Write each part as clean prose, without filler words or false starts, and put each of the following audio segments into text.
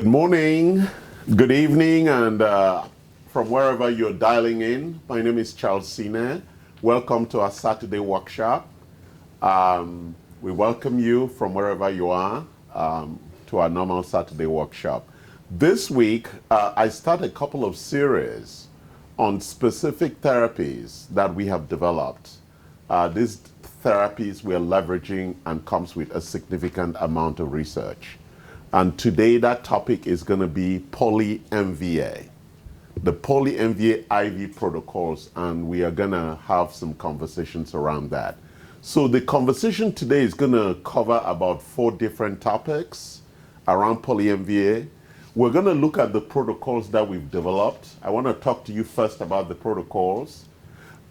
Good morning, good evening, and from wherever you're dialing in, my name is Charles Sine. Welcome to our Saturday workshop. We welcome you from wherever you are to our normal Saturday workshop. This week, I start a couple of series on specific therapies that we have developed. These therapies we're leveraging and comes with a significant amount of research. And today that topic is going to be Poly Mva, the Poly Mva IV protocols, and we are going to have some conversations around that. So the conversation today is going to cover about 4 different topics around Poly Mva. We're going to look at the protocols that we've developed. I want to talk to you first about the protocols,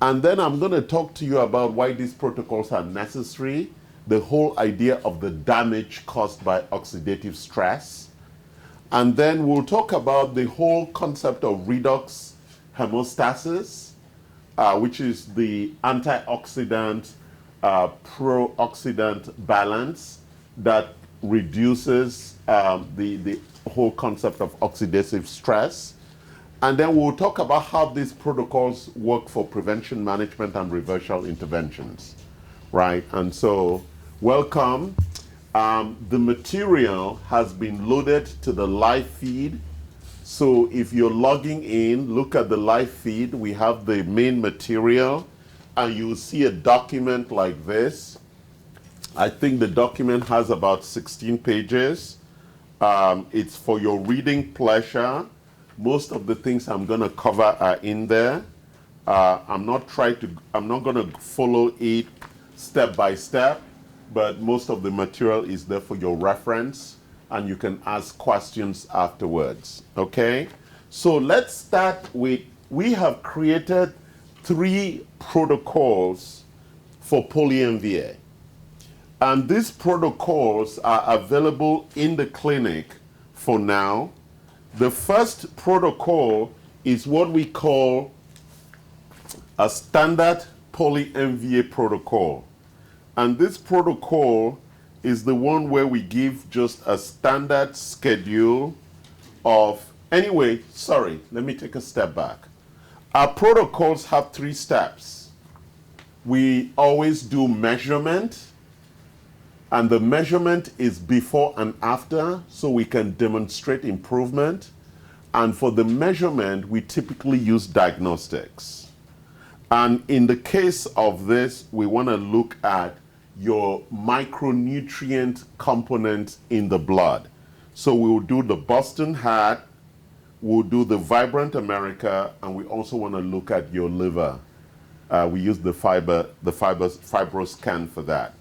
and then I'm going to talk to you about why these protocols are necessary, the whole idea of the damage caused by oxidative stress. And then we'll talk about the whole concept of redox hemostasis, which is the antioxidant, pro oxidant balance that reduces the whole concept of oxidative stress. And then we'll talk about how these protocols work for prevention, management, and reversal interventions, right? And so, welcome. The material has been loaded to the live feed. So if you're logging in, look at the live feed. We have the main material, and you'll see a document like this. I think the document has about 16 pages. It's for your reading pleasure. Most of the things I'm going to cover are in there. I'm not going to follow it step by step, but most of the material is there for your reference, and you can ask questions afterwards. Okay? So let's start with, we have created 3 protocols for Poly Mva. And these protocols are available in the clinic for now. The first protocol is what we call a standard Poly Mva protocol. And this protocol is the one where we give just a standard schedule of, anyway, sorry, let me take a step back. Our protocols have 3 steps. We always do measurement, and the measurement is before and after, so we can demonstrate improvement. And for the measurement, we typically use diagnostics. And in the case of this, we want to look at your micronutrient components in the blood. So we will do the Boston Heart, we'll do the Vibrant America, and we also want to look at your liver. We use the FibroScan for that.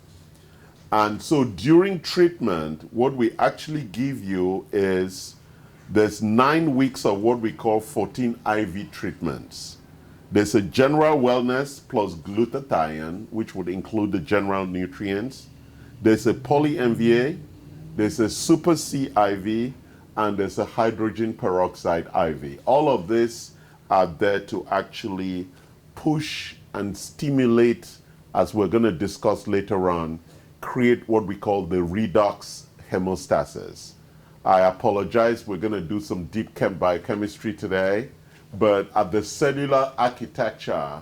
And so during treatment, what we actually give you is, there's 9 weeks of what we call 14 IV treatments. There's a general wellness plus glutathione, which would include the general nutrients. There's a Poly Mva, there's a Super C IV, and there's a hydrogen peroxide IV. All of this are there to actually push and stimulate, as we're going to discuss later on, create what we call the redox hemostasis. I apologize, we're going to do some deep biochemistry today, but at the cellular architecture,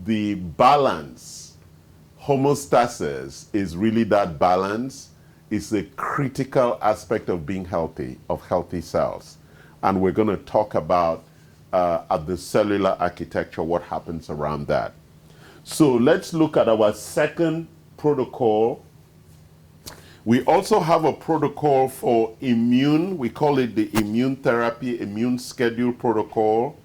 the balance, homeostasis is really that balance. It's a critical aspect of being healthy, of healthy cells. And we're going to talk about at the cellular architecture what happens around that. So let's look at our second protocol. We also have a protocol for immune. We call it the immune therapy, immune schedule protocol.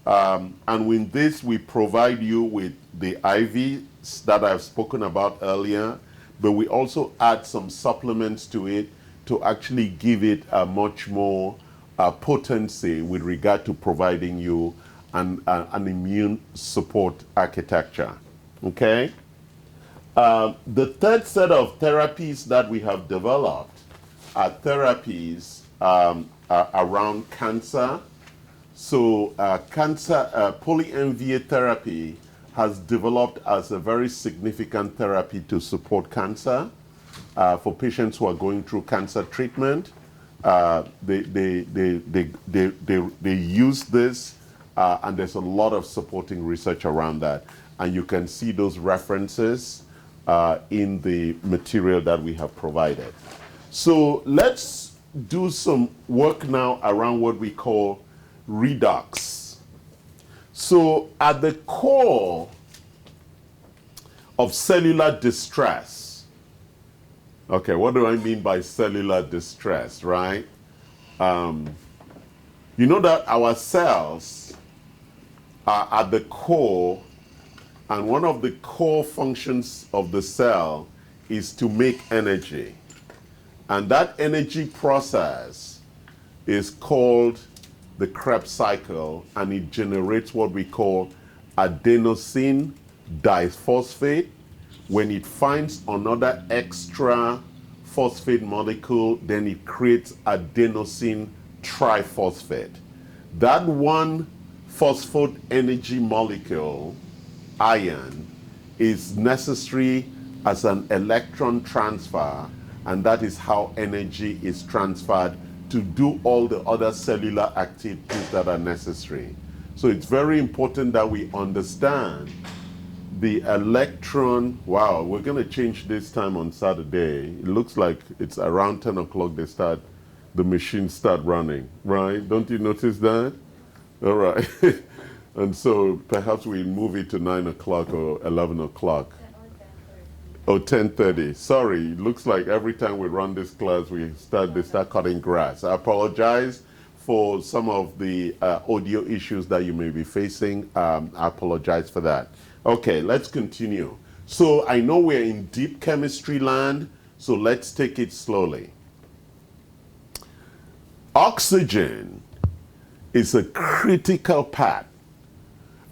And with this, we provide you with the IVs that I've spoken about earlier, but we also add some supplements to it to actually give it a much more potency with regard to providing you an immune support architecture. Okay? The third set of therapies that we have developed are therapies around cancer. So Poly Mva therapy has developed as a very significant therapy to support cancer for patients who are going through cancer treatment. They use this, and there's a lot of supporting research around that. And you can see those references in the material that we have provided. So let's do some work now around what we call redox. So at the core of cellular distress, okay, what do I mean by cellular distress, right? You know that our cells are at the core, and one of the core functions of the cell is to make energy. And that energy process is called the Krebs cycle, and it generates what we call adenosine diphosphate. When it finds another extra phosphate molecule, then it creates adenosine triphosphate. That one phosphate energy molecule, ion, is necessary as an electron transfer, and that is how energy is transferred to do all the other cellular activities that are necessary. So it's very important that we understand the electron. Wow, we're going to change this time on Saturday. It looks like it's around 10 o'clock the machines start running, right? Don't you notice that? All right. And so perhaps we move it to 9 o'clock or 11 o'clock. Oh, 10:30. Sorry, it looks like every time we run this class, they start cutting grass. I apologize for some of the audio issues that you may be facing. I apologize for that. Okay, let's continue. So I know we're in deep chemistry land, so let's take it slowly. Oxygen is a critical part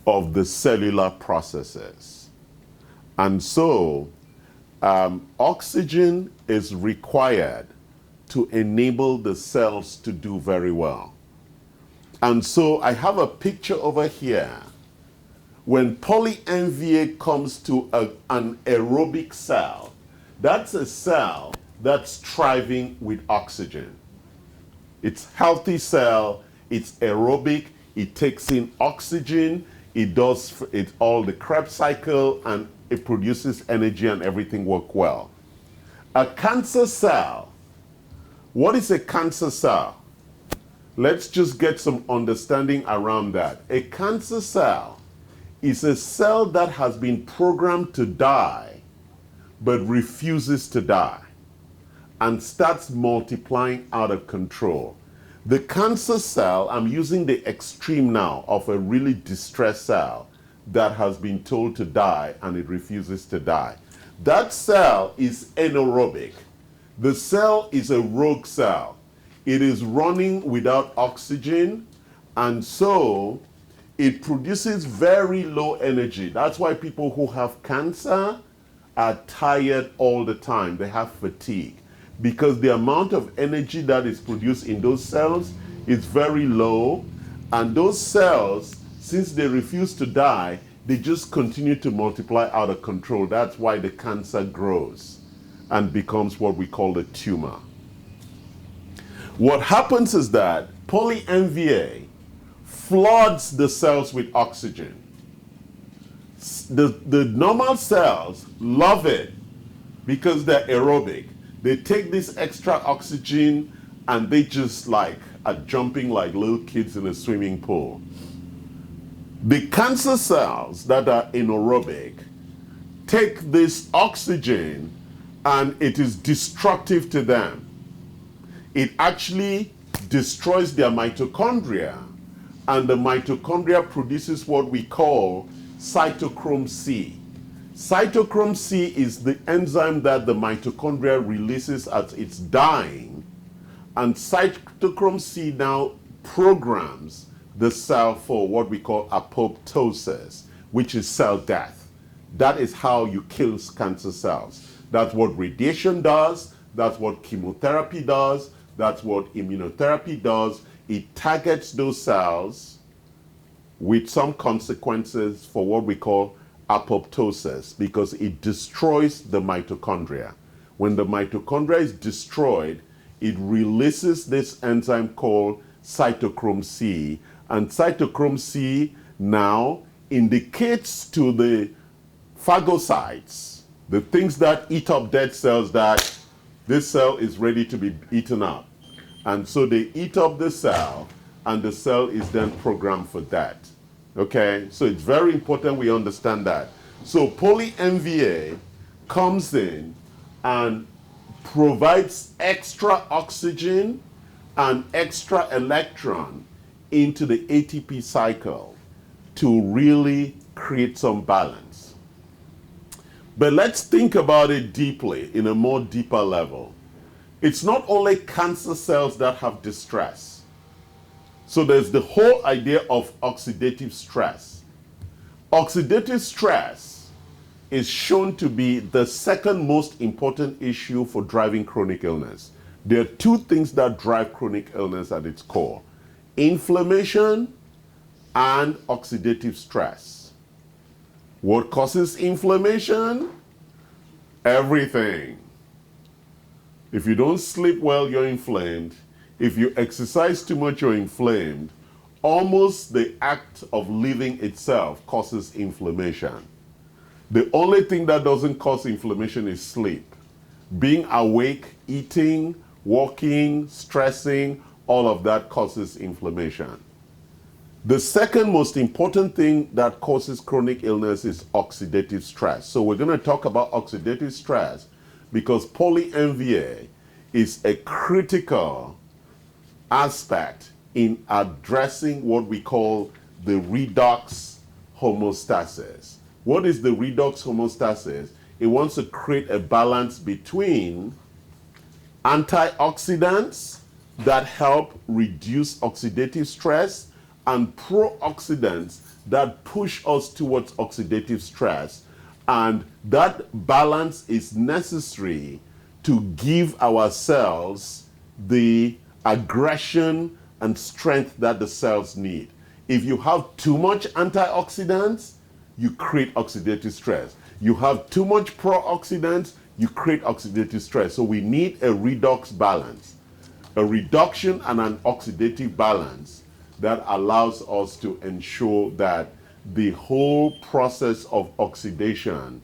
of the cellular processes. And so oxygen is required to enable the cells to do very well. And so I have a picture over here. When Poly Mva comes to an aerobic cell, that's a cell that's thriving with oxygen. It's a healthy cell, it's aerobic, it takes in oxygen, it does all the Krebs cycle, and it produces energy and everything works well. A cancer cell, what is a cancer cell? Let's just get some understanding around that. A cancer cell is a cell that has been programmed to die, but refuses to die and starts multiplying out of control. The cancer cell, I'm using the extreme now of a really distressed cell that has been told to die and it refuses to die. That cell is anaerobic. The cell is a rogue cell. It is running without oxygen, and so it produces very low energy. That's why people who have cancer are tired all the time. They have fatigue, because the amount of energy that is produced in those cells is very low, and those cells, since they refuse to die, they just continue to multiply out of control. That's why the cancer grows and becomes what we call a tumor. What happens is that Poly Mva floods the cells with oxygen. The normal cells love it because they're aerobic. They take this extra oxygen and they just are jumping like little kids in a swimming pool. The cancer cells that are anaerobic take this oxygen and it is destructive to them. It actually destroys their mitochondria, and the mitochondria produces what we call cytochrome C. Cytochrome C is the enzyme that the mitochondria releases as it's dying, and cytochrome C now programs the cell for what we call apoptosis, which is cell death. That is how you kill cancer cells. That's what radiation does, that's what chemotherapy does, that's what immunotherapy does. It targets those cells with some consequences for what we call apoptosis, because it destroys the mitochondria. When the mitochondria is destroyed, it releases this enzyme called cytochrome C. And cytochrome C now indicates to the phagocytes, the things that eat up dead cells, that this cell is ready to be eaten up. And so they eat up the cell, and the cell is then programmed for that. Okay? So it's very important we understand that. So Poly Mva comes in and provides extra oxygen and extra electron into the ATP cycle to really create some balance. But let's think about it deeply, in a more deeper level. It's not only cancer cells that have distress. So there's the whole idea of oxidative stress. Oxidative stress is shown to be the second most important issue for driving chronic illness. There are two things that drive chronic illness at its core: inflammation and oxidative stress. What causes inflammation? Everything. If you don't sleep well, you're inflamed. If you exercise too much, you're inflamed. Almost the act of living itself causes inflammation. The only thing that doesn't cause inflammation is sleep. Being awake, eating, walking, stressing, all of that causes inflammation. The second most important thing that causes chronic illness is oxidative stress. So we're going to talk about oxidative stress because Poly Mva is a critical aspect in addressing what we call the redox homeostasis. What is the redox homeostasis? It wants to create a balance between antioxidants that help reduce oxidative stress and pro-oxidants that push us towards oxidative stress. And that balance is necessary to give our cells the aggression and strength that the cells need. If you have too much antioxidants, you create oxidative stress. You have too much pro-oxidants, you create oxidative stress. So we need a redox balance, a reduction and an oxidative balance that allows us to ensure that the whole process of oxidation,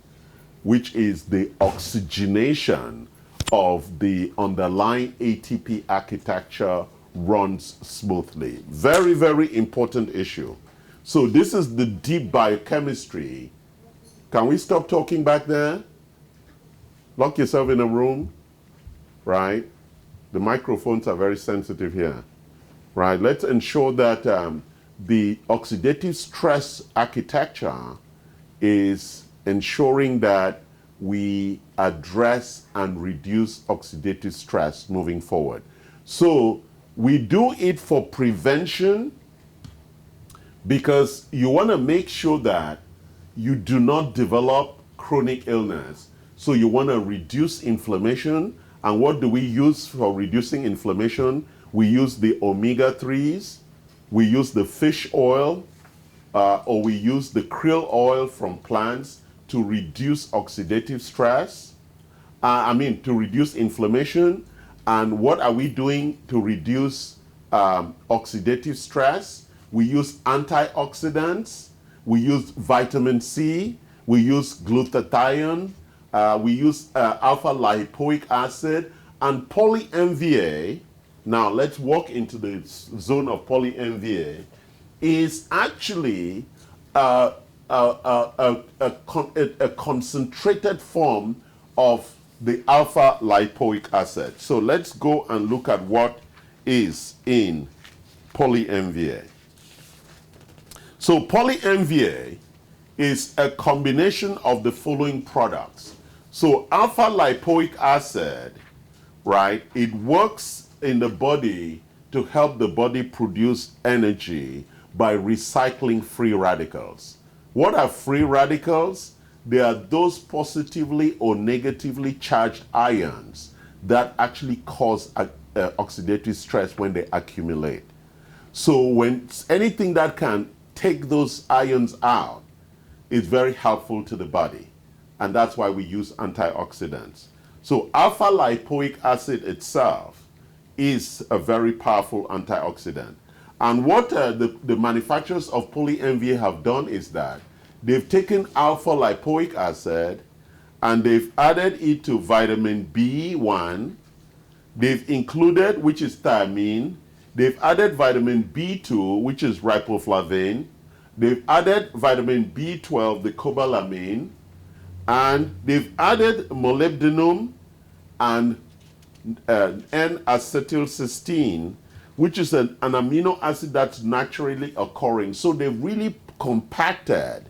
which is the oxygenation of the underlying ATP architecture, runs smoothly. Very, very important issue. So this is the deep biochemistry. Can we stop talking back there? Lock yourself in a room, right? The microphones are very sensitive here, right? Let's ensure that the oxidative stress architecture is ensuring that we address and reduce oxidative stress moving forward. So we do it for prevention because you want to make sure that you do not develop chronic illness. So you want to reduce inflammation. And what do we use for reducing inflammation? We use the omega-3s, we use the fish oil, or we use the krill oil from plants to reduce oxidative stress. To reduce inflammation. And what are we doing to reduce oxidative stress? We use antioxidants, we use vitamin C, we use glutathione, we use alpha lipoic acid, and Poly Mva. Now let's walk into the zone of Poly Mva. Is actually a concentrated form of the alpha lipoic acid. So let's go and look at what is in Poly Mva. So Poly Mva is a combination of the following products. So alpha lipoic acid, right, it works in the body to help the body produce energy by recycling free radicals. What are free radicals? They are those positively or negatively charged ions that actually cause oxidative stress when they accumulate. So when anything that can take those ions out is very helpful to the body. And that's why we use antioxidants. So alpha lipoic acid itself is a very powerful antioxidant. And what the manufacturers of Poly Mva have done is that they've taken alpha lipoic acid and they've added it to vitamin B1. They've included, which is thiamine. They've added vitamin B2, which is riboflavin. They've added vitamin B12, the cobalamin. And they've added molybdenum and N-acetylcysteine, which is an amino acid that's naturally occurring. So they've really compacted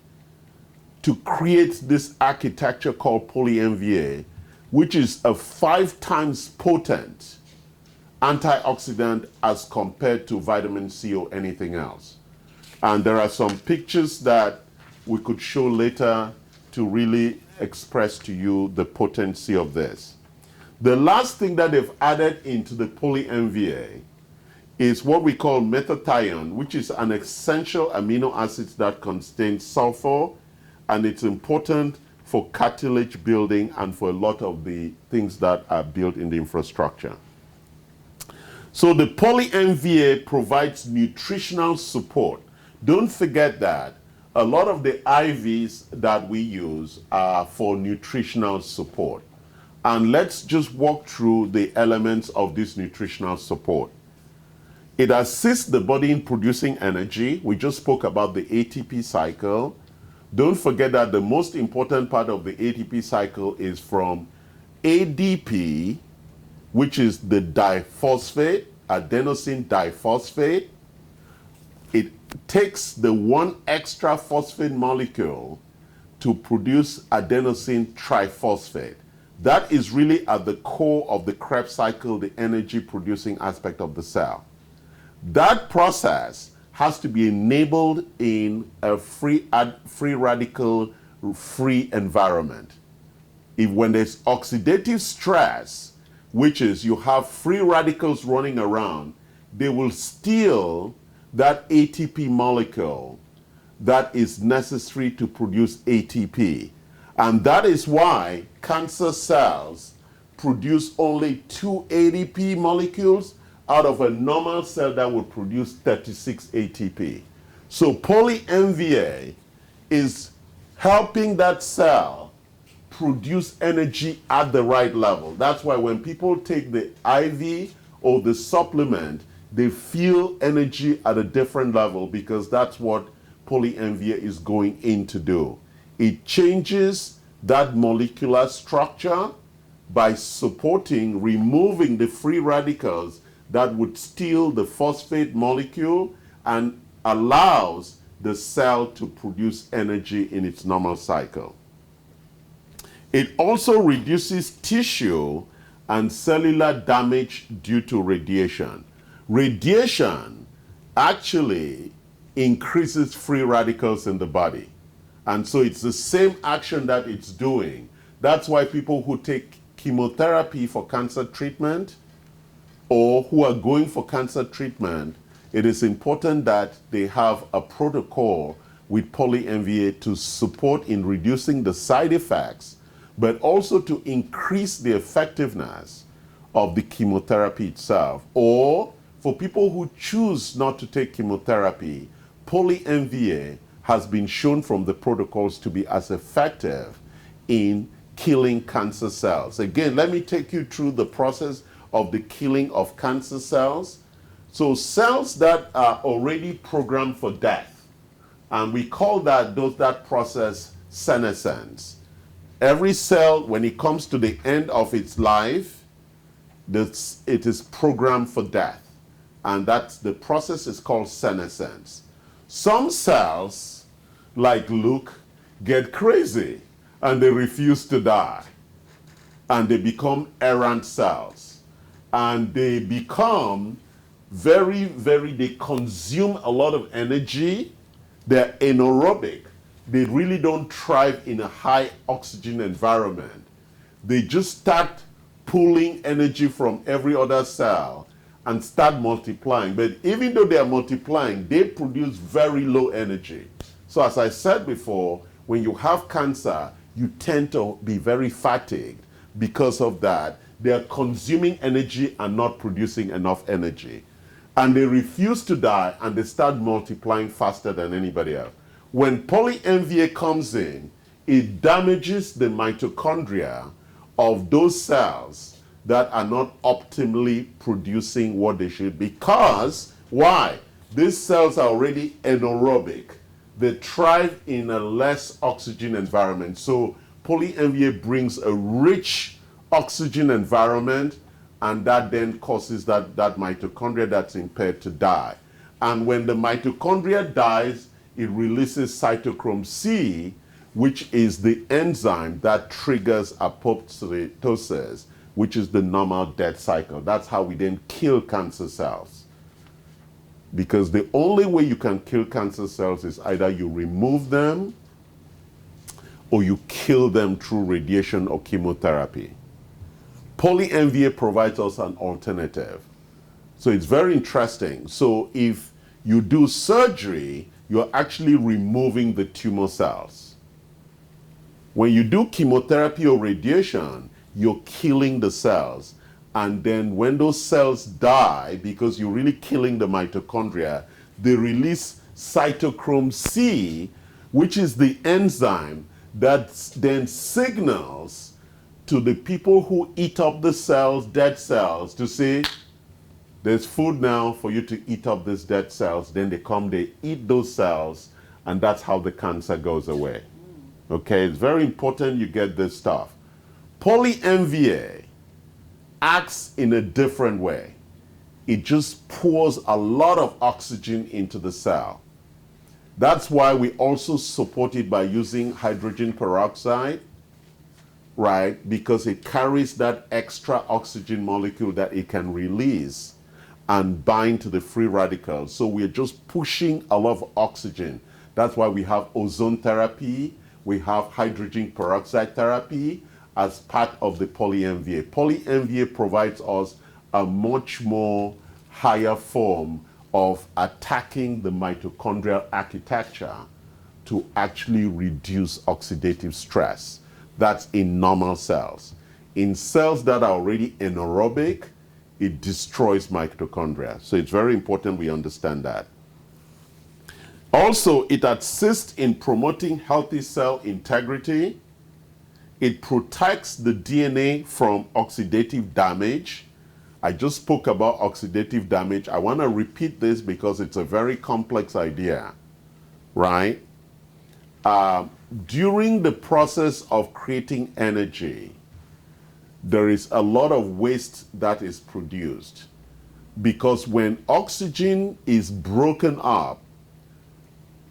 to create this architecture called Poly Mva, which is a 5 times potent antioxidant as compared to vitamin C or anything else. And there are some pictures that we could show later to really express to you the potency of this. The last thing that they've added into the Poly Mva is what we call methathione, which is an essential amino acid that contains sulfur, and it's important for cartilage building and for a lot of the things that are built in the infrastructure. So the Poly Mva provides nutritional support. Don't forget that a lot of the IVs that we use are for nutritional support. And let's just walk through the elements of this nutritional support. It assists the body in producing energy. We just spoke about the ATP cycle. Don't forget that the most important part of the ATP cycle is from ADP, which is the diphosphate, adenosine diphosphate. It takes the one extra phosphate molecule to produce adenosine triphosphate. That is really at the core of the Krebs cycle, the energy producing aspect of the cell. That process has to be enabled in a free radical free environment. When there's oxidative stress, which is you have free radicals running around, they will steal that ATP molecule that is necessary to produce ATP. And that is why cancer cells produce only 2 ADP molecules out of a normal cell that would produce 36 ATP. So Poly Mva is helping that cell produce energy at the right level. That's why when people take the IV or the supplement, they feel energy at a different level, because that's what Poly Mva is going in to do. It changes that molecular structure by supporting removing the free radicals that would steal the phosphate molecule and allows the cell to produce energy in its normal cycle. It also reduces tissue and cellular damage due to radiation. Radiation actually increases free radicals in the body. And so it's the same action that it's doing. That's why people who take chemotherapy for cancer treatment or who are going for cancer treatment, it is important that they have a protocol with Poly Mva to support in reducing the side effects, but also to increase the effectiveness of the chemotherapy itself. Or for people who choose not to take chemotherapy, Poly Mva has been shown from the protocols to be as effective in killing cancer cells. Again, let me take you through the process of the killing of cancer cells. So cells that are already programmed for death, and we call that process senescence. Every cell, when it comes to the end of its life, it is programmed for death. And the process is called senescence. Some cells, like Luke, get crazy and they refuse to die. And they become errant cells. And they become they consume a lot of energy. They're anaerobic. They really don't thrive in a high oxygen environment. They just start pulling energy from every other cell and start multiplying. But even though they are multiplying, they produce very low energy. So as I said before, when you have cancer, you tend to be very fatigued because of that. They are consuming energy and not producing enough energy. And they refuse to die, and they start multiplying faster than anybody else. When Poly Mva comes in, it damages the mitochondria of those cells that are not optimally producing what they should. Because, why? These cells are already anaerobic. They thrive in a less oxygen environment. So Poly Mva brings a rich oxygen environment, and that then causes that mitochondria that's impaired to die. And when the mitochondria dies, it releases cytochrome C, which is the enzyme that triggers apoptosis, which is the normal death cycle. That's how we then kill cancer cells. Because the only way you can kill cancer cells is either you remove them or you kill them through radiation or chemotherapy. Poly Mva provides us an alternative. So it's very interesting. So if you do surgery, you're actually removing the tumor cells. When you do chemotherapy or radiation, you're killing the cells. And then when those cells die, because you're really killing the mitochondria, they release cytochrome C, which is the enzyme that then signals to the people who eat up the cells, dead cells, to say, there's food now for you to eat up these dead cells. Then they come, they eat those cells, and that's how the cancer goes away. Okay, it's very important you get this stuff. Poly Mva acts in a different way. It just pours a lot of oxygen into the cell. That's why we also support it by using hydrogen peroxide, right? Because it carries that extra oxygen molecule that it can release and bind to the free radicals. So we're just pushing a lot of oxygen. That's why we have ozone therapy, we have hydrogen peroxide therapy as part of the Poly Mva. Poly Mva provides us a much more higher form of attacking the mitochondrial architecture to actually reduce oxidative stress. That's in normal cells. In cells that are already anaerobic, it destroys mitochondria. So it's very important we understand that. Also, it assists in promoting healthy cell integrity. It protects the DNA from oxidative damage. I just spoke about oxidative damage. I want to repeat this because it's a very complex idea, right? During the process of creating energy, there is a lot of waste that is produced. Because when oxygen is broken up,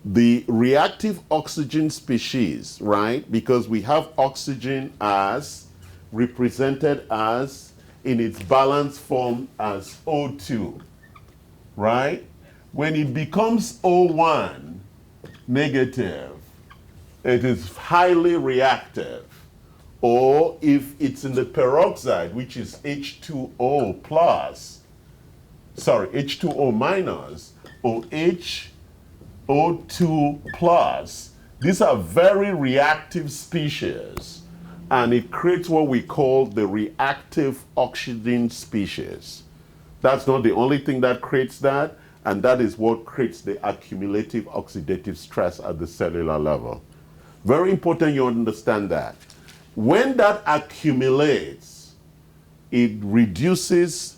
the reactive oxygen species, right? Because we have oxygen as represented as in its balanced form as O2, right? When it becomes O1 negative, it is highly reactive. Or if it's in the peroxide, which is H2O plus, sorry, H2O minus, or HO2 plus, these are very reactive species, and it creates what we call the reactive oxygen species. That's not the only thing that creates that, and that is what creates the accumulative oxidative stress at the cellular level. Very important you understand that. When that accumulates, it reduces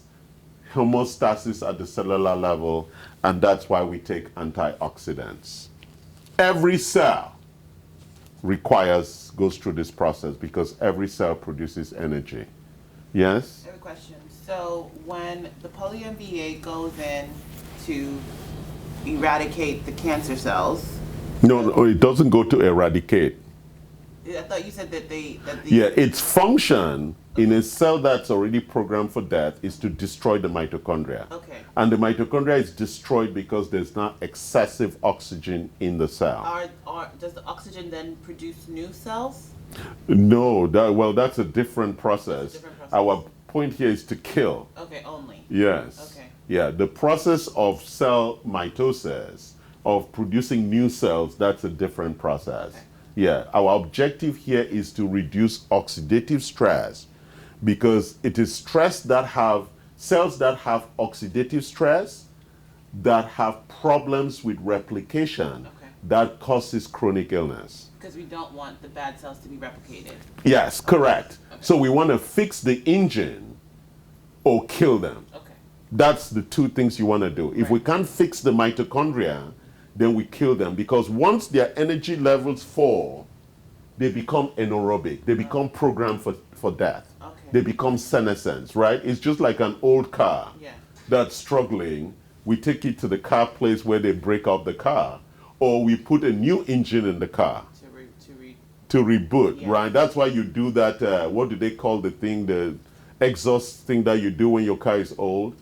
homeostasis at the cellular level, and that's why we take antioxidants. Every cell goes through this process because every cell produces energy. Yes? I have a question. So when the Poly Mva goes in to eradicate the cancer cells. No, it doesn't go to eradicate. I thought you said that yeah, its function in a cell that's already programmed for death is to destroy the mitochondria. Okay. And the mitochondria is destroyed because there's not excessive oxygen in the cell. Does the oxygen then produce new cells? No, that's a different process. Our point here is to kill. Okay, only. Yes. Okay. Yeah, the process of cell mitosis, of producing new cells, that's a different process. Okay. Yeah, our objective here is to reduce oxidative stress because it is stress that have cells that have oxidative stress, that have problems with replication, that causes chronic illness. Because we don't want the bad cells to be replicated. Yes, correct. So we want to fix the engine or kill them. Okay. That's the two things you want to do. If we can't fix the mitochondria, then we kill them, because once their energy levels fall, they become anaerobic. They become programmed for death. Okay. They become senescence, right? It's just like an old car that's struggling. We take it to the car place where they break up the car, or we put a new engine in the car to reboot, right? That's why you do that, what do they call the thing, the exhaust thing that you do when your car is old?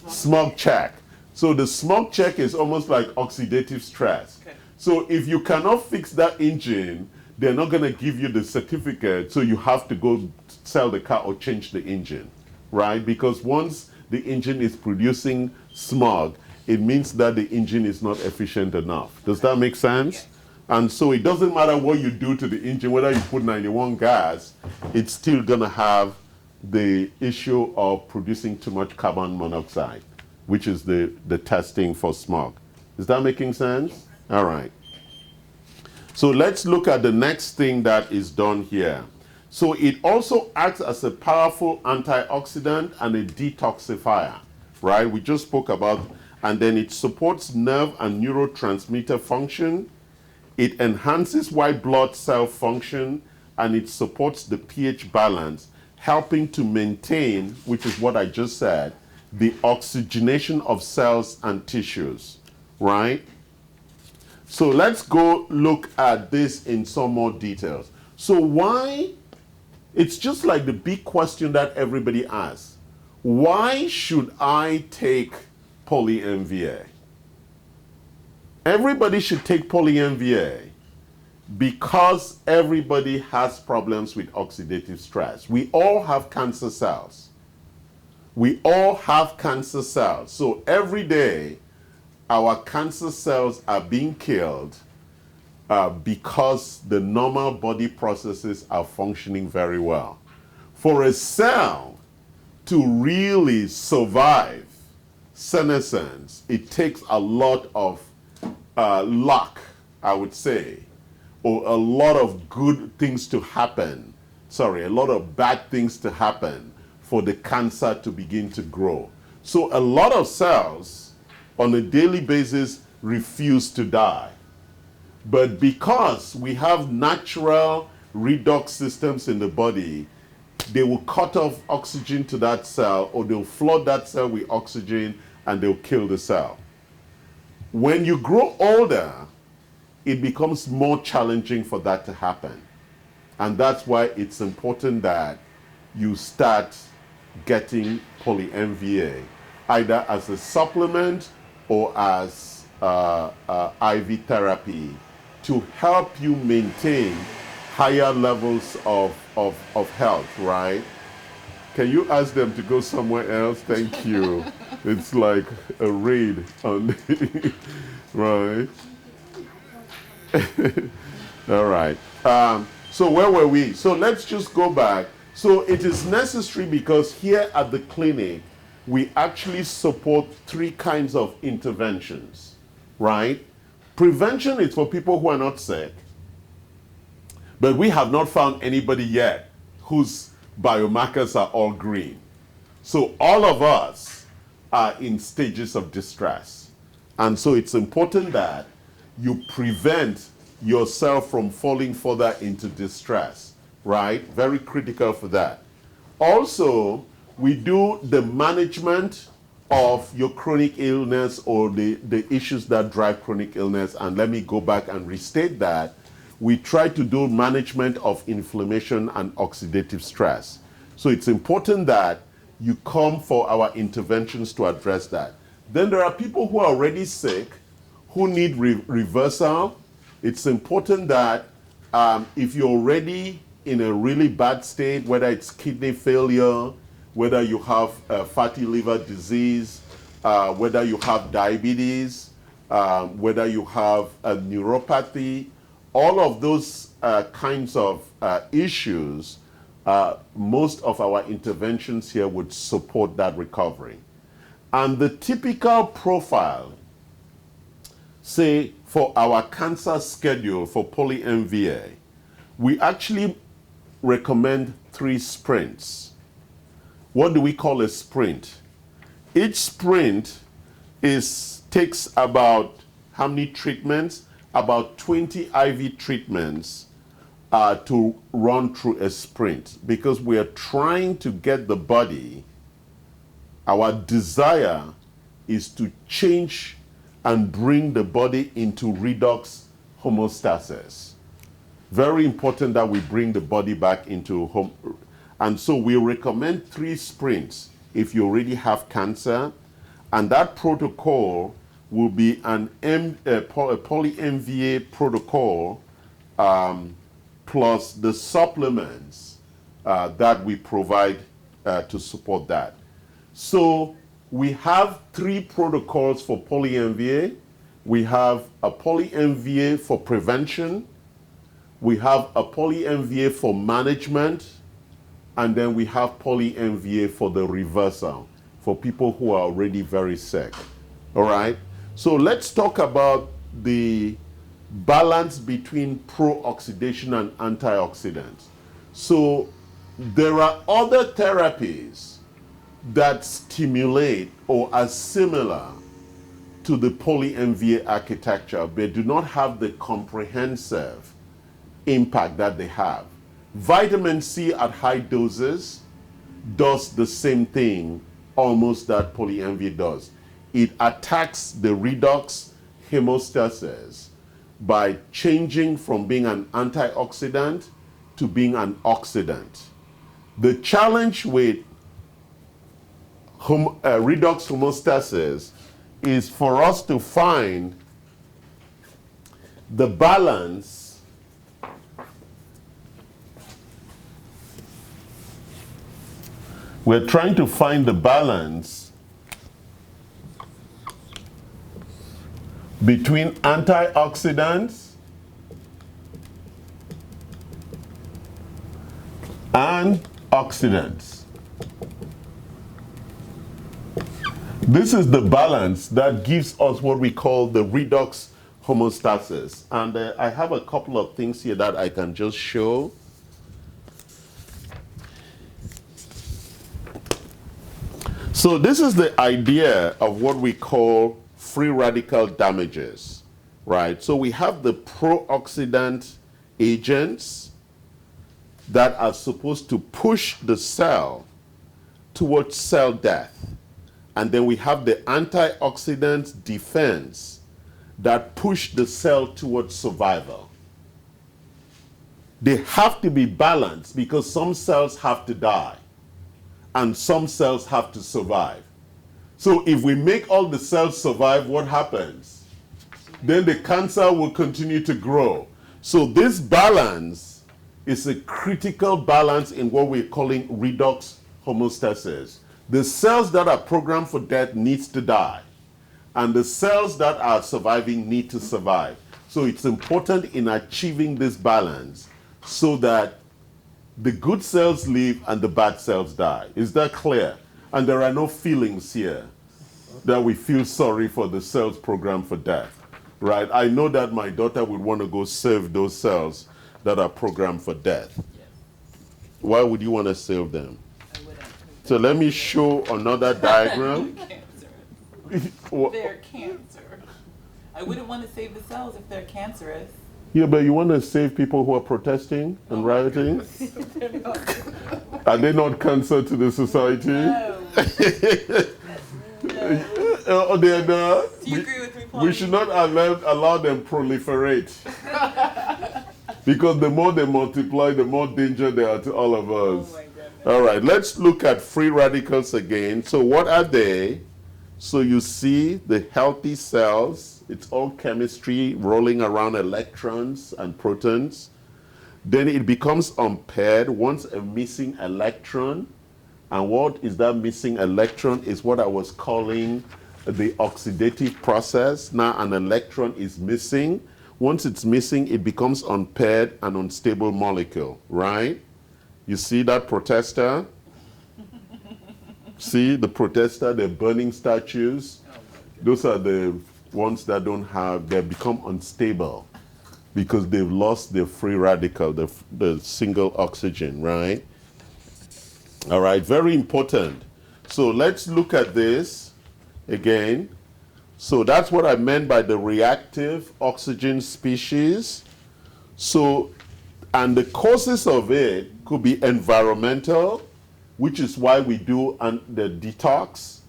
Smog check. So the smog check is almost like oxidative stress. Okay. So if you cannot fix that engine, they're not going to give you the certificate, so you have to go sell the car or change the engine, right? Because once the engine is producing smog, it means that the engine is not efficient enough. Does that make sense? Yeah. And so it doesn't matter what you do to the engine, whether you put 91 gas, it's still going to have the issue of producing too much carbon monoxide, which is the testing for smog. Is that making sense? All right. So let's look at the next thing that is done here. So it also acts as a powerful antioxidant and a detoxifier, right? We just spoke about, and then it supports nerve and neurotransmitter function. It enhances white blood cell function, and it supports the pH balance, helping to maintain, which is what I just said, the oxygenation of cells and tissues, right? So let's go look at this in some more details. So why, it's just like the big question that everybody asks. Why should I take Poly Mva? Everybody should take Poly Mva because everybody has problems with oxidative stress. We all have cancer cells. We all have cancer cells. So every day, our cancer cells are being killed because the normal body processes are functioning very well. For a cell to really survive senescence, it takes a lot of luck, I would say, or a lot of good things to happen. Sorry, a lot of bad things to happen for the cancer to begin to grow. So a lot of cells on a daily basis refuse to die. But because we have natural redox systems in the body, they will cut off oxygen to that cell, or they'll flood that cell with oxygen and they'll kill the cell. When you grow older, it becomes more challenging for that to happen. And that's why it's important that you start getting Poly Mva, either as a supplement or as IV therapy, to help you maintain higher levels of health, right? Can you ask them to go somewhere else? Thank you. It's like a raid on right? All right. So where were we? So let's just go back. So it is necessary because here at the clinic, we actually support 3 kinds of interventions, right? Prevention is for people who are not sick, but we have not found anybody yet whose biomarkers are all green. So all of us are in stages of distress. And so it's important that you prevent yourself from falling further into distress, right? Very critical for that. Also, we do the management of your chronic illness or the issues that drive chronic illness. And let me go back and restate that. We try to do management of inflammation and oxidative stress. So it's important that you come for our interventions to address that. Then there are people who are already sick, who need reversal. It's important that if you're already in a really bad state, whether it's kidney failure, whether you have fatty liver disease, whether you have diabetes, whether you have a neuropathy, all of those kinds of issues most of our interventions here would support that recovery. And the typical profile, say, for our cancer schedule for Poly Mva, we actually recommend 3 sprints. What do we call a sprint? Each sprint takes about how many treatments? About 20 IV treatments to run through a sprint, because we are trying to get the body, our desire is to change and bring the body into redox homeostasis. Very important that we bring the body back into and so we recommend 3 sprints if you already have cancer, and that protocol will be a Poly Mva protocol plus the supplements that we provide to support that. So we have 3 protocols for Poly Mva. We have a Poly Mva for prevention, we have a Poly Mva for management, and then we have Poly Mva for the reversal, for people who are already very sick. All right? So let's talk about the balance between pro-oxidation and antioxidants. So there are other therapies that stimulate or are similar to the Poly Mva architecture, but do not have the comprehensive impact that they have. Vitamin C at high doses does the same thing almost that Poly Mva does. It attacks the redox hemostasis by changing from being an antioxidant to being an oxidant. The challenge with redox homeostasis is for us to find the balance we're trying to find the balance between antioxidants and oxidants. This is the balance that gives us what we call the redox homeostasis. And I have a couple of things here that I can just show. So this is the idea of what we call free radical damages, right? So we have the pro-oxidant agents that are supposed to push the cell towards cell death. And then we have the antioxidant defense that push the cell towards survival. They have to be balanced because some cells have to die and some cells have to survive. So if we make all the cells survive, what happens? Then the cancer will continue to grow. So this balance is a critical balance in what we're calling redox homeostasis. The cells that are programmed for death needs to die, and the cells that are surviving need to survive. So it's important in achieving this balance so that the good cells live and the bad cells die. Is that clear? And there are no feelings here that we feel sorry for the cells programmed for death, right? I know that my daughter would want to go save those cells that are programmed for death. Yes. Why would you want to save them? I wouldn't. So let me show another diagram. They're cancer. I wouldn't want to save the cells if they're cancerous. Yeah, but you want to save people who are protesting and rioting? Are they not cancer to the society? No. Oh, they're not. Do you agree with me, Paul? We should not allow them proliferate. Because the more they multiply, the more danger they are to all of us. Oh my goodness. All right, let's look at free radicals again. So what are they? So you see the healthy cells. It's all chemistry rolling around electrons and protons. Then it becomes unpaired once a missing electron. And what is that missing electron is what I was calling the oxidative process. Now an electron is missing. Once it's missing, it becomes unpaired and unstable molecule, right? You see that protester? See the protester, the burning statues? Those are the ones that don't have, they become unstable because they've lost their free radical, the single oxygen, right? All right, very important. So let's look at this again. So that's what I meant by the reactive oxygen species. So, and the causes of it could be environmental, which is why we do the detox.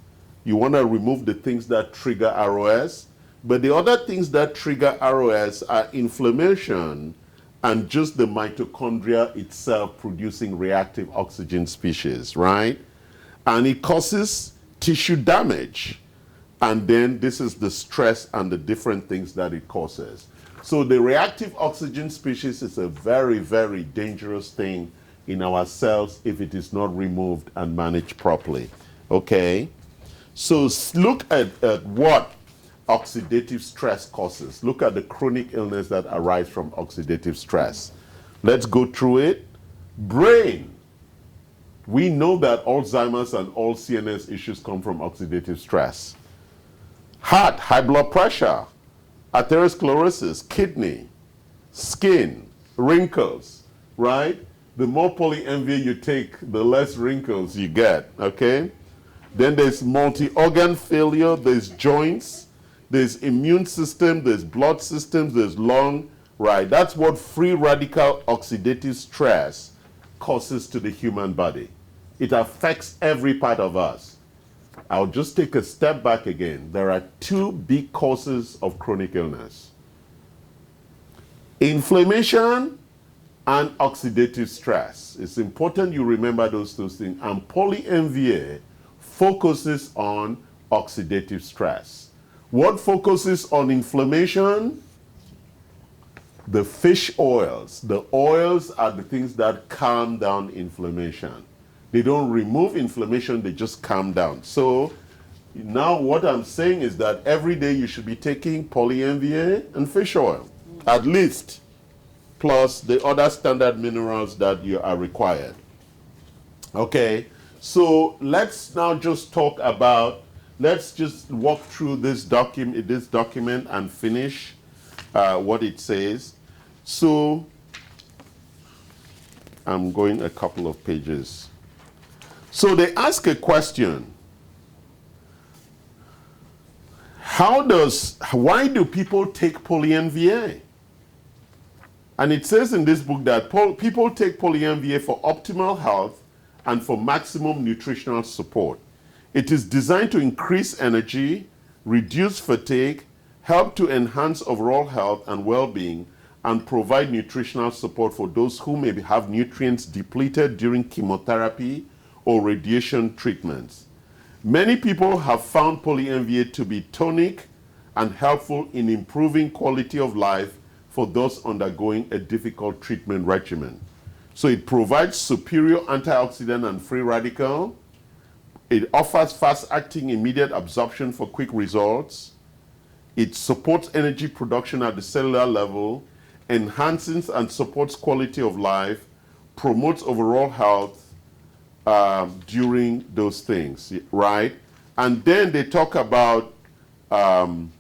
You want to remove the things that trigger ROS. But the other things that trigger ROS are inflammation and just the mitochondria itself producing reactive oxygen species, right? And it causes tissue damage. And then this is the stress and the different things that it causes. So the reactive oxygen species is a very, very dangerous thing in our cells if it is not removed and managed properly. Okay? So look at what oxidative stress causes. Look at the chronic illness that arise from oxidative stress. Let's go through it. Brain. We know that Alzheimer's and all CNS issues come from oxidative stress. Heart, high blood pressure, atherosclerosis, kidney, skin, wrinkles, right? The more Poly Mva you take, the less wrinkles you get, okay? Then there's multi-organ failure, there's joints, there's immune system, there's blood systems, there's lung, right? That's what free radical oxidative stress causes to the human body. It affects every part of us. I'll just take a step back again. There are two big causes of chronic illness: inflammation and oxidative stress. It's important you remember those two things. And Poly Mva focuses on oxidative stress. What focuses on inflammation? The fish oils. The oils are the things that calm down inflammation. They don't remove inflammation, they just calm down. So now what I'm saying is that every day you should be taking Poly Mva and fish oil, at least, plus the other standard minerals that you are required. Okay, so let's now just talk about, let's just walk through this document and finish what it says. So I'm going a couple of pages. So they ask a question. Why do people take Poly Mva? And it says in this book that people take Poly Mva for optimal health and for maximum nutritional support. It is designed to increase energy, reduce fatigue, help to enhance overall health and well-being, and provide nutritional support for those who may have nutrients depleted during chemotherapy or radiation treatments. Many people have found Poly Mva to be tonic and helpful in improving quality of life for those undergoing a difficult treatment regimen. So it provides superior antioxidant and free radical. It offers fast-acting immediate absorption for quick results. It supports energy production at the cellular level, enhances and supports quality of life, promotes overall health, during those things, right? And then they talk about, can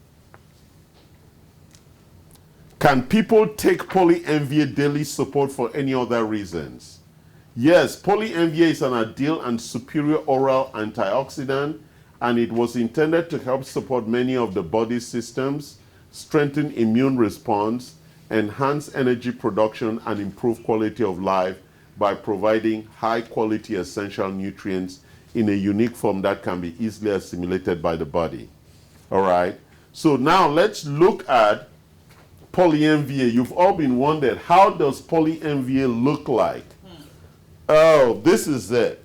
people take Poly Mva daily support for any other reasons? Yes, Poly Mva is an ideal and superior oral antioxidant, and it was intended to help support many of the body's systems, strengthen immune response, enhance energy production, and improve quality of life by providing high-quality essential nutrients in a unique form that can be easily assimilated by the body. All right? So now let's look at Poly Mva. You've all been wondering, how does Poly Mva look like? Oh, this is it.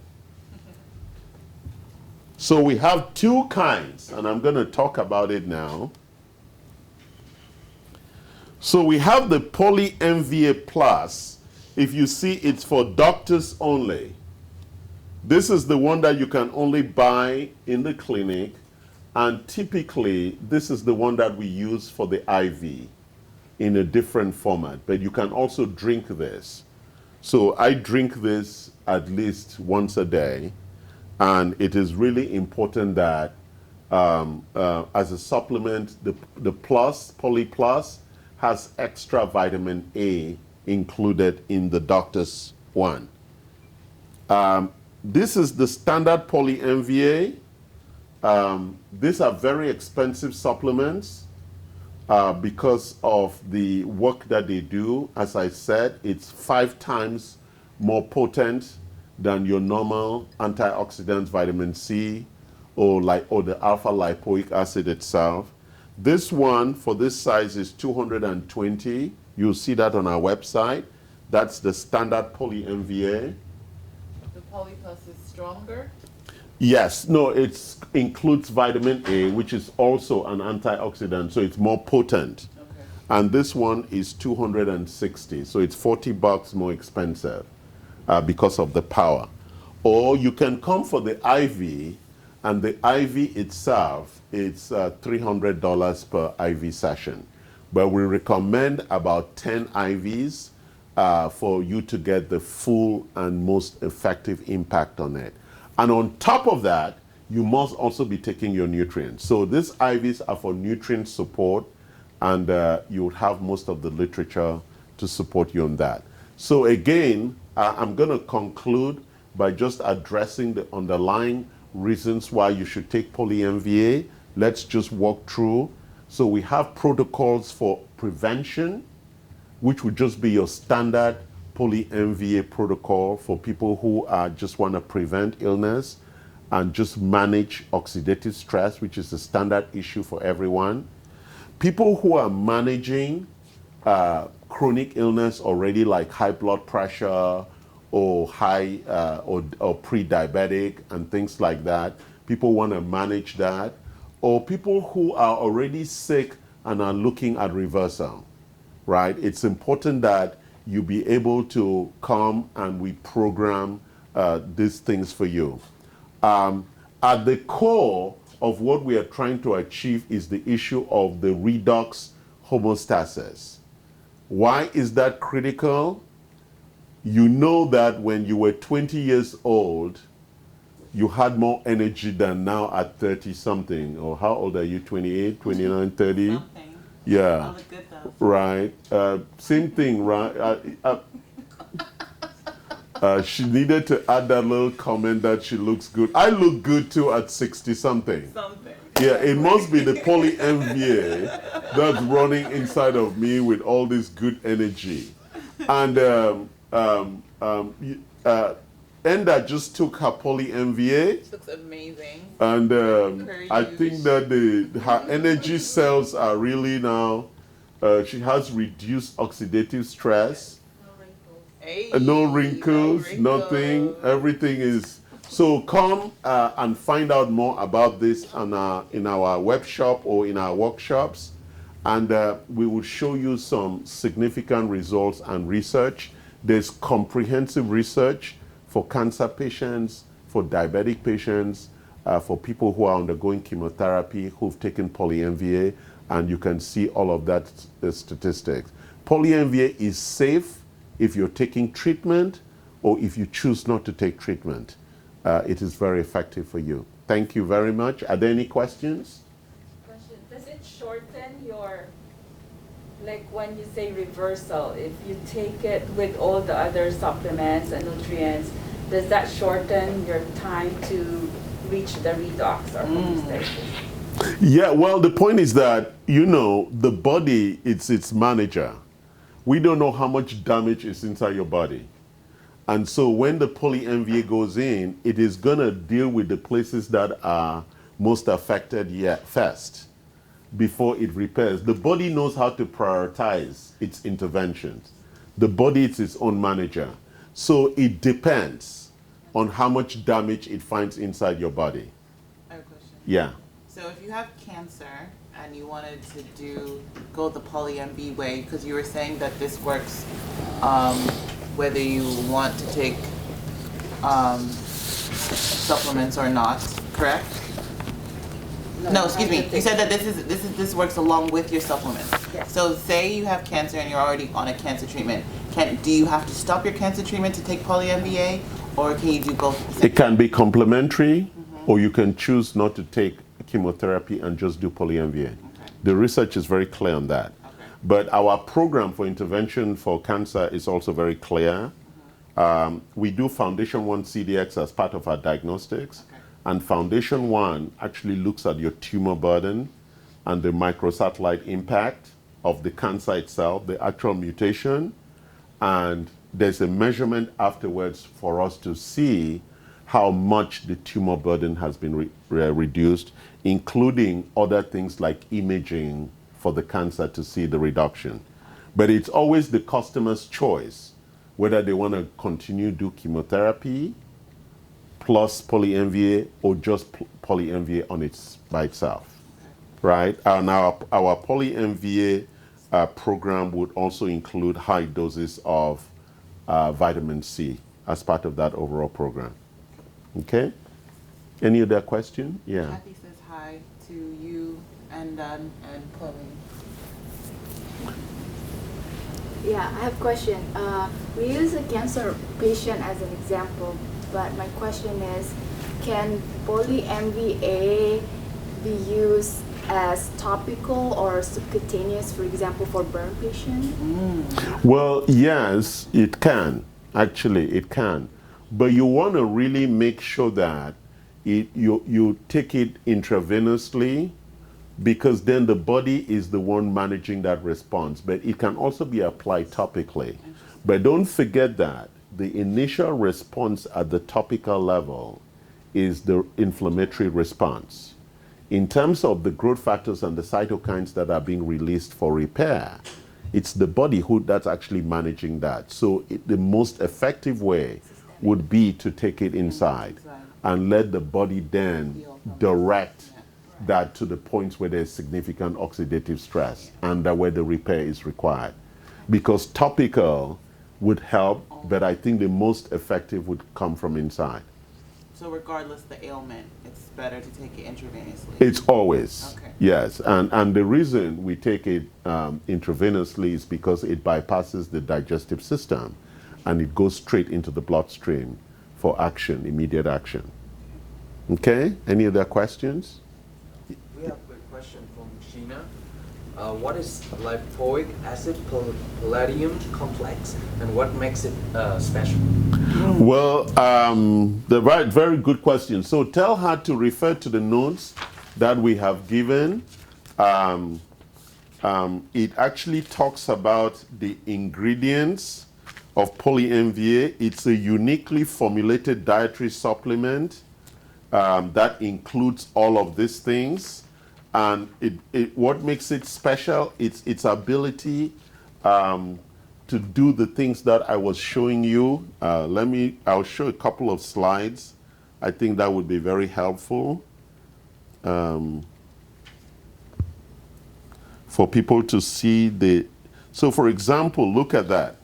So we have two kinds, and I'm going to talk about it now. So we have the Poly Mva Plus. If you see, it's for doctors only. This is the one that you can only buy in the clinic, and typically this is the one that we use for the IV in a different format, but you can also drink this. So I drink this at least once a day, and it is really important that as a supplement, the Plus, Poly Plus, has extra vitamin A included in the doctor's one. This is the standard Poly Mva. These are very expensive supplements because of the work that they do. As I said, it's 5 times more potent than your normal antioxidant vitamin C or the alpha lipoic acid itself. This one for this size is 220. You'll see that on our website. That's the standard Poly Mva. The Poly Plus is stronger? Yes, no, it includes vitamin A, which is also an antioxidant, so it's more potent. Okay. And this one is 260, so it's $40 more expensive because of the power. Or you can come for the IV, and the IV itself, it's $300 per IV session. But we recommend about 10 IVs for you to get the full and most effective impact on it. And on top of that, you must also be taking your nutrients. So these IVs are for nutrient support, and you would have most of the literature to support you on that. So again, I'm going to conclude by just addressing the underlying reasons why you should take Poly Mva. Let's just walk through. So we have protocols for prevention, which would just be your standard Poly Mva protocol for people who just want to prevent illness and just manage oxidative stress, which is a standard issue for everyone. People who are managing chronic illness already, like high blood pressure or high or pre-diabetic and things like that. People want to manage that. Or people who are already sick and are looking at reversal, right? It's important that you be able to come and we program these things for you. At the core of what we are trying to achieve is the issue of the redox homeostasis. Why is that critical? You know that when you were 20 years old, you had more energy than now at 30 something. Or how old are you? 28, 29, 30? Something. Yeah. I look good though. Right. Same thing, right? She needed to add that little comment that she looks good. I look good too at 60 something. Something. Yeah, it must be the Poly Mva that's running inside of me with all this good energy. And Enda just took her Poly Mva. It looks amazing. And I think that her energy cells are really now, she has reduced oxidative stress. No wrinkles. Hey, No wrinkles, nothing. Everything is. So come and find out more about this in our web shop or in our workshops. And we will show you some significant results and research. There's comprehensive research for cancer patients, for diabetic patients, for people who are undergoing chemotherapy, who've taken Poly Mva, and you can see all of that statistics. Poly Mva is safe if you're taking treatment or if you choose not to take treatment. It is very effective for you. Thank you very much. Are there any questions? Question. Does it shorten your, like when you say reversal, if you take it with all the other supplements and nutrients, does that shorten your time to reach the redox or homeostasis? Yeah, well, the point is that, the body, it's its manager. We don't know how much damage is inside your body. And so when the Poly Mva goes in, it is going to deal with the places that are most affected first before it repairs. The body knows how to prioritize its interventions. The body is its own manager. So it depends on how much damage it finds inside your body. I have a question. Yeah. So if you have cancer and you wanted to go the Poly Mva way, because you were saying that this works whether you want to take supplements or not, correct? No, excuse me. You said that this works along with your supplements. Yes. So say you have cancer and you're already on a cancer treatment. do you have to stop your cancer treatment to take Poly MVA, or can you do both? It can be complementary, or you can choose not to take chemotherapy and just do Poly Mva. Okay. The research is very clear on that. Okay. But our program for intervention for cancer is also very clear. We do Foundation 1 CDX as part of our diagnostics. Okay. And Foundation 1 actually looks at your tumor burden and the microsatellite impact of the cancer itself, the actual mutation. And there's a measurement afterwards for us to see how much the tumor burden has been reduced, including other things like imaging for the cancer to see the reduction. But it's always the customer's choice whether they want to continue do chemotherapy plus Poly Mva or just Poly Mva on by itself, right? And our Poly Mva program would also include high doses of vitamin C as part of that overall program. Okay? Any other question? Yeah. Kathy says hi to you and Chloe. Yeah, I have a question. We use a cancer patient as an example, but my question is, can Poly Mva be used as topical or subcutaneous, for example, for burn patient? Well, yes, it can. Actually, it can. But you want to really make sure that you take it intravenously, because then the body is the one managing that response. But it can also be applied topically. But don't forget that the initial response at the topical level is the inflammatory response. In terms of the growth factors and the cytokines that are being released for repair, it's the body that's actually managing that. So the most effective way would be to take it inside and let the body then direct that to the points where there's significant oxidative stress and where the repair is required. Because topical would help, but I think the most effective would come from inside. So regardless the ailment, it's better to take it intravenously? It's always, okay. Yes. And the reason we take it intravenously is because it bypasses the digestive system and it goes straight into the bloodstream for action, immediate action. Okay? Any other questions? We have a question from Sheena. What is lipoic acid palladium complex and what makes it special? Well, the very good question. So tell her to refer to the notes that we have given. It actually talks about the ingredients of Poly Mva. It's a uniquely formulated dietary supplement that includes all of these things. And what makes it special, its ability to do the things that I was showing you. I'll show a couple of slides. I think that would be very helpful for people to see so for example, look at that.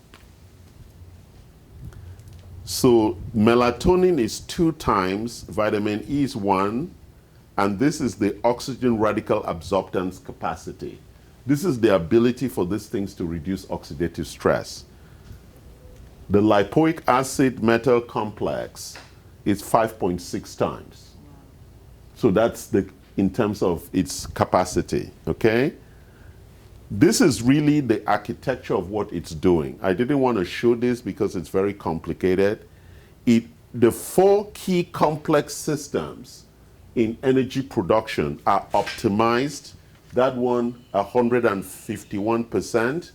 So melatonin is 2 times, vitamin E is 1, and this is the oxygen radical absorptance capacity. This is the ability for these things to reduce oxidative stress. The lipoic acid metal complex is 5.6 times. So that's in terms of its capacity, okay? This is really the architecture of what it's doing. I didn't want to show this because it's very complicated. The 4 key complex systems in energy production are optimized. That one, 151%,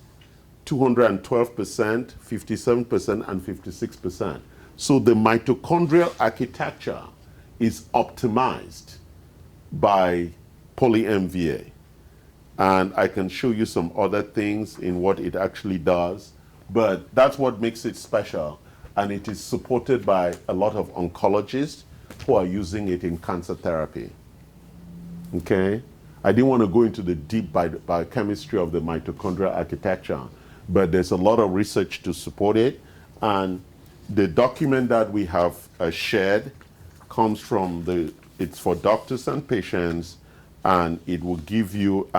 212%, 57%, and 56%. So the mitochondrial architecture is optimized by Poly Mva. And I can show you some other things in what it actually does, but that's what makes it special. And it is supported by a lot of oncologists who are using it in cancer therapy. Okay? I didn't want to go into the deep biochemistry of the mitochondrial architecture, but there's a lot of research to support it. And the document that we have shared comes from it's for doctors and patients, and it will give you,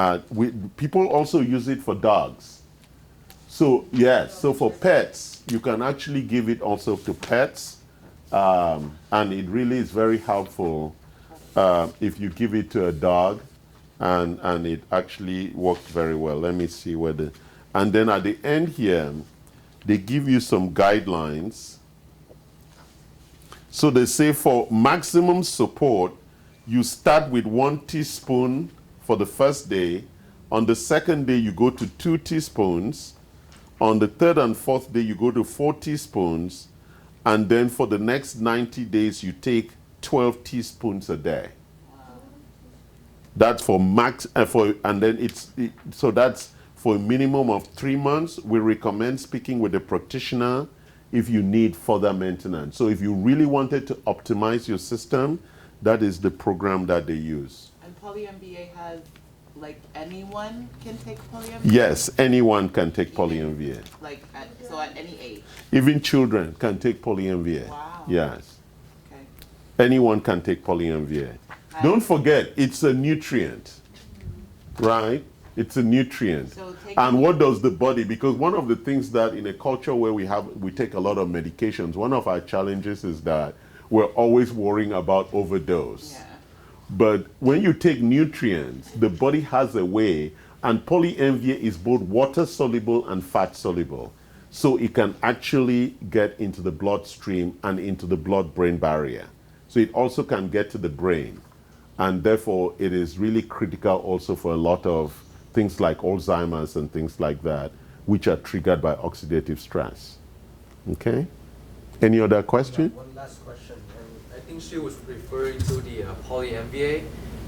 people also use it for dogs. So yes, so for pets, you can actually give it also to pets, and it really is very helpful if you give it to a dog, and it actually works very well. Let me see whether, and then at the end here, they give you some guidelines. So they say for maximum support, you start with 1 teaspoon for the first day. On the second day, you go to 2 teaspoons. On the third and fourth day, you go to 4 teaspoons. And then for the next 90 days, you take 12 teaspoons a day. That's for max, and then so that's for a minimum of 3 months. We recommend speaking with a practitioner if you need further maintenance. So if you really wanted to optimize your system, that is the program that they use. And Poly Mva has, like, anyone can take Poly Mva? Yes, anyone can take Poly Mva. Like, so at any age? Even children can take Poly Mva. Wow. Yes. Okay. Anyone can take Poly Mva. Don't forget, it's a nutrient, right? It's a nutrient. So and what does the body, because one of the things that in a culture where we take a lot of medications, one of our challenges is that we're always worrying about overdose. Yeah. But when you take nutrients, the body has a way, and Poly Mva is both water soluble and fat soluble. So it can actually get into the bloodstream and into the blood-brain barrier. So it also can get to the brain. And therefore, it is really critical also for a lot of things like Alzheimer's and things like that, which are triggered by oxidative stress. Okay? Any other question? One last question. And I think she was referring to the Poly Mva.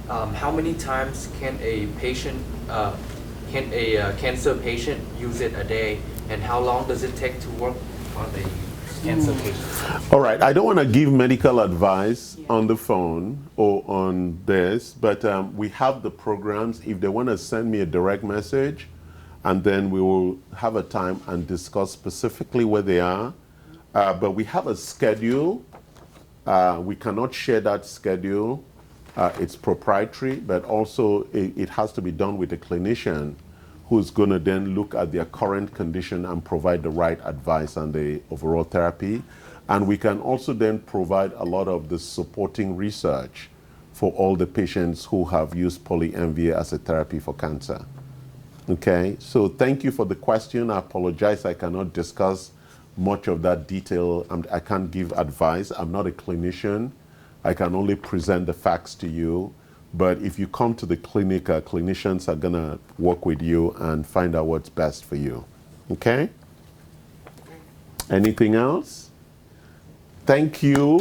How many times can a cancer patient use it a day, and how long does it take to work on a cancer patient? All right, I don't want to give medical advice on the phone or on this, but we have the programs. If they want to send me a direct message, and then we will have a time and discuss specifically where they are. But we have a schedule. We cannot share that schedule. It's proprietary, but also it has to be done with a clinician who's going to then look at their current condition and provide the right advice on the overall therapy. And we can also then provide a lot of the supporting research for all the patients who have used Poly Mva as a therapy for cancer. Okay, so thank you for the question. I apologize, I cannot discuss much of that detail. I can't give advice. I'm not a clinician. I can only present the facts to you. But if you come to the clinic, clinicians are going to work with you and find out what's best for you. Okay? Anything else? Thank you.